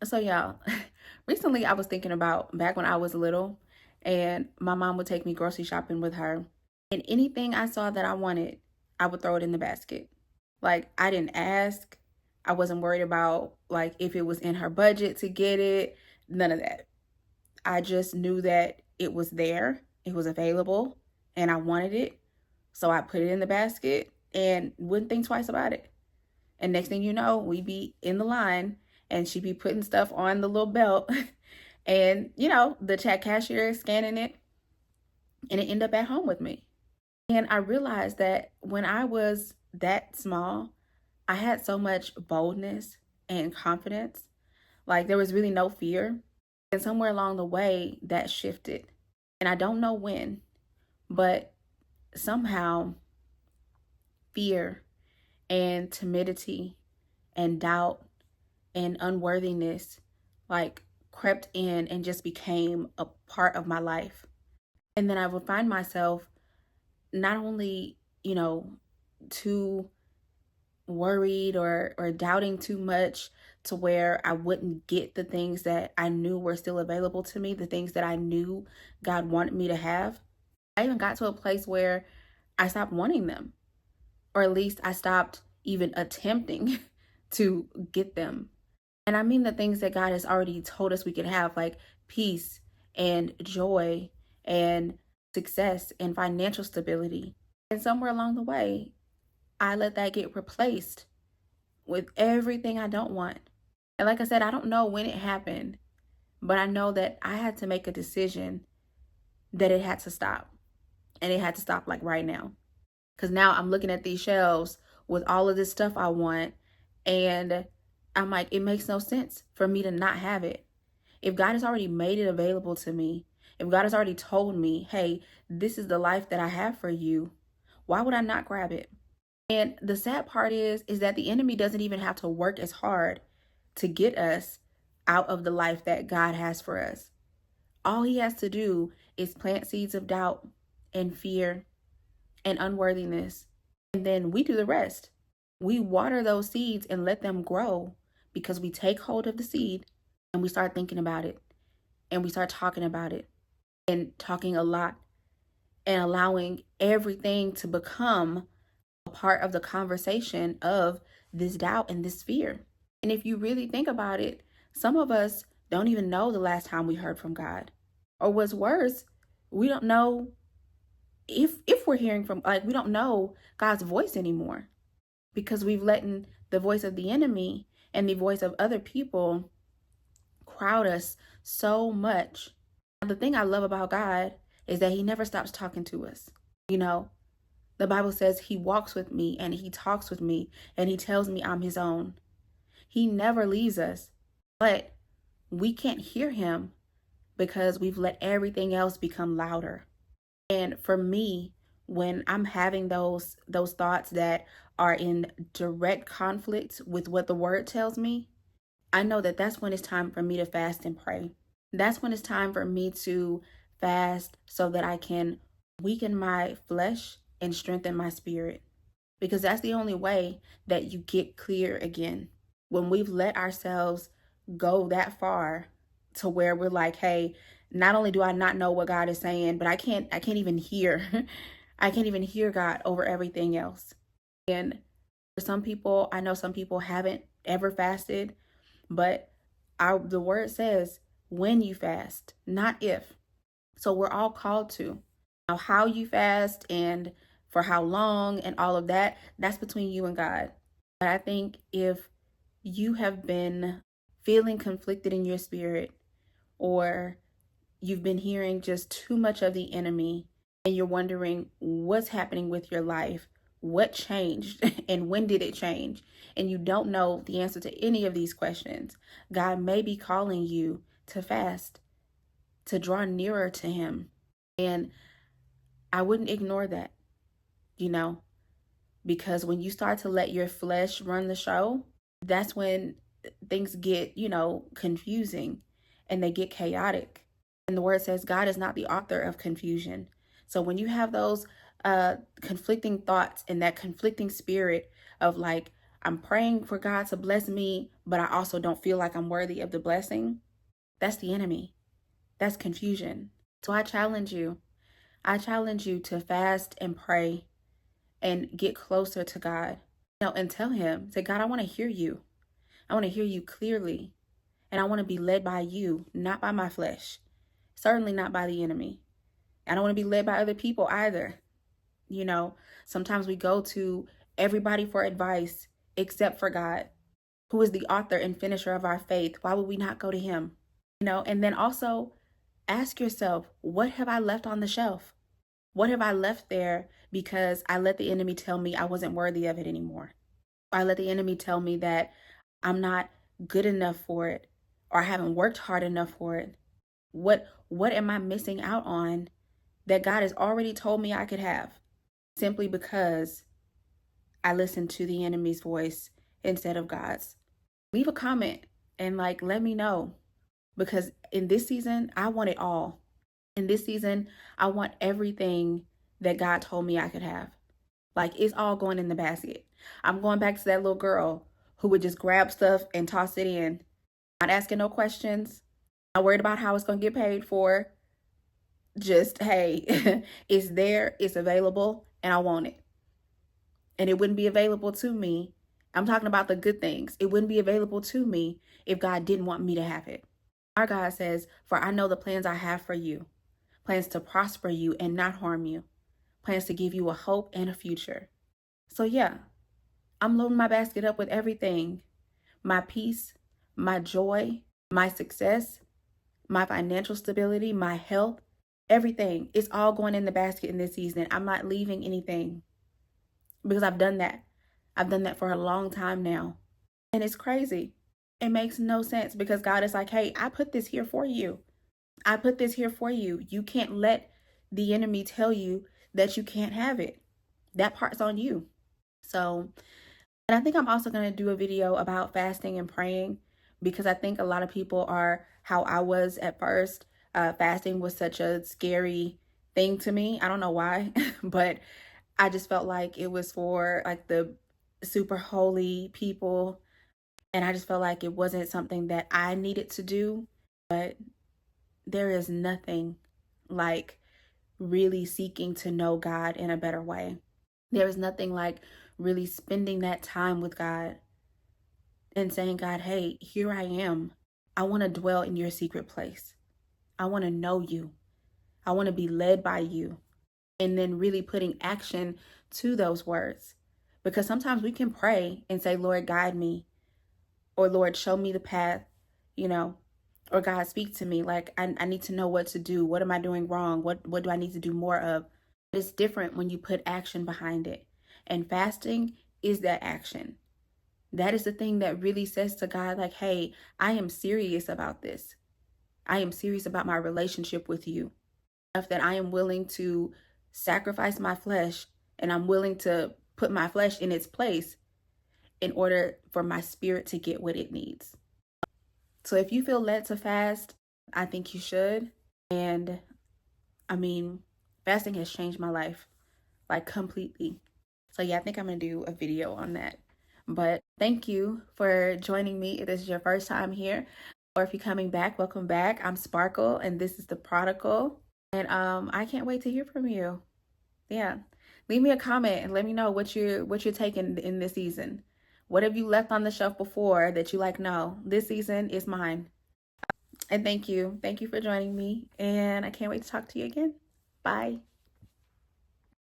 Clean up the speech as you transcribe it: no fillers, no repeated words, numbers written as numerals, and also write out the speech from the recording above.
So y'all, recently I was thinking about back when I was little and my mom would take me grocery shopping with her. And anything I saw that I wanted, I would throw it in the basket. Like I didn't ask. I wasn't worried about like if it was in her budget to get it. None of that. I just knew that it was there, it was available, and I wanted it. So I put it in the basket and wouldn't think twice about it. And next thing you know, we be in the line and she be putting stuff on the little belt and the chat cashier is scanning it and it end up at home with me. And I realized that when I was that small, I had so much boldness and confidence. Like there was really no fear. And somewhere along the way that shifted. And I don't know when, but somehow fear and timidity and doubt and unworthiness like crept in and just became a part of my life. And then I would find myself not only, too worried or doubting too much to where I wouldn't get the things that I knew were still available to me, the things that I knew God wanted me to have. I even got to a place where I stopped wanting them, or at least I stopped even attempting to get them. And I mean the things that God has already told us we could have, like peace and joy and success and financial stability. And somewhere along the way, I let that get replaced with everything I don't want. And like I said, I don't know when it happened, but I know that I had to make a decision that it had to stop. And it had to stop like right now. Because now I'm looking at these shelves with all of this stuff I want. And I'm like, it makes no sense for me to not have it. If God has already made it available to me, if God has already told me, hey, this is the life that I have for you, why would I not grab it? And the sad part is that the enemy doesn't even have to work as hard to get us out of the life that God has for us. All he has to do is plant seeds of doubt and fear and unworthiness. And then we do the rest. We water those seeds and let them grow because we take hold of the seed and we start thinking about it and we start talking about it and talking a lot and allowing everything to become a part of the conversation of this doubt and this fear. And if you really think about it, some of us don't even know the last time we heard from God. Or what's worse, we don't know if we're hearing from, like, we don't know God's voice anymore because we've let the voice of the enemy and the voice of other people crowd us so much. Now, the thing I love about God is that he never stops talking to us. You know, the Bible says he walks with me and he talks with me and he tells me I'm his own. He never leaves us, but we can't hear him because we've let everything else become louder. And for me, when I'm having those thoughts that are in direct conflict with what the word tells me, I know that that's when it's time for me to fast and pray. That's when it's time for me to fast so that I can weaken my flesh and strengthen my spirit. Because that's the only way that you get clear again. When we've let ourselves go that far to where we're like, hey, not only do I not know what God is saying, but I can't even hear. I can't even hear God over everything else. And for some people, I know some people haven't ever fasted, but the word says when you fast, not if. So we're all called to. Now, how you fast and for how long and all of that, that's between you and God. But I think if you have been feeling conflicted in your spirit, or you've been hearing just too much of the enemy, and you're wondering what's happening with your life, what changed, and when did it change, and you don't know the answer to any of these questions, God may be calling you to fast, to draw nearer to him. And I wouldn't ignore that, you know, because when you start to let your flesh run the show, that's when things get, confusing and they get chaotic. And the word says God is not the author of confusion. So when you have those conflicting thoughts and that conflicting spirit of like, I'm praying for God to bless me, but I also don't feel like I'm worthy of the blessing. That's the enemy. That's confusion. So I challenge you. I challenge you to fast and pray and get closer to God. And tell him, say, God, I want to hear you. I want to hear you clearly. And I want to be led by you, not by my flesh. Certainly not by the enemy. I don't want to be led by other people either. Sometimes we go to everybody for advice except for God, who is the author and finisher of our faith. Why would we not go to him? And then also ask yourself, what have I left on the shelf? What have I left there because I let the enemy tell me I wasn't worthy of it anymore? I let the enemy tell me that I'm not good enough for it, or I haven't worked hard enough for it. What am I missing out on that God has already told me I could have, simply because I listened to the enemy's voice instead of God's? Leave a comment and let me know, because in this season, I want it all. In this season, I want everything that God told me I could have. It's all going in the basket. I'm going back to that little girl who would just grab stuff and toss it in, not asking no questions, not worried about how it's going to get paid for. Just, hey, it's there, it's available, and I want it. And it wouldn't be available to me. I'm talking about the good things. It wouldn't be available to me if God didn't want me to have it. Our God says, for I know the plans I have for you, plans to prosper you and not harm you, plans to give you a hope and a future. So yeah, I'm loading my basket up with everything. My peace, my joy, my success, my financial stability, my health, everything. It's all going in the basket in this season. I'm not leaving anything, because I've done that. I've done that for a long time now. And it's crazy. It makes no sense, because God is like, hey, I put this here for you. I put this here for you. You can't let the enemy tell you that you can't have it. That part's on you. So, and I think I'm also going to do a video about fasting and praying, because I think a lot of people are how I was at first. Fasting was such a scary thing to me. I don't know why, but I just felt like it was for the super holy people. And I just felt like it wasn't something that I needed to do. But there is nothing like really seeking to know God in a better way. There is nothing like really spending that time with God and saying, God, hey, here I am. I want to dwell in your secret place. I want to know you. I want to be led by you. And then really putting action to those words. Because sometimes we can pray and say, Lord, guide me. Or Lord, show me the path, or God, speak to me. I need to know what to do. What am I doing wrong? What do I need to do more of? But it's different when you put action behind it. And fasting is that action. That is the thing that really says to God, hey, I am serious about this. I am serious about my relationship with you. Enough that I am willing to sacrifice my flesh, and I'm willing to put my flesh in its place in order for my spirit to get what it needs. So if you feel led to fast, I think you should. And fasting has changed my life, completely. So yeah, I think I'm going to do a video on that. But thank you for joining me. If this is your first time here, or if you're coming back, welcome back. I'm Sparkle, and this is the Prodigal. And I can't wait to hear from you. Yeah. Leave me a comment and let me know what you're taking in this season. What have you left on the shelf before that you no, this season is mine? And thank you. Thank you for joining me. And I can't wait to talk to you again. Bye.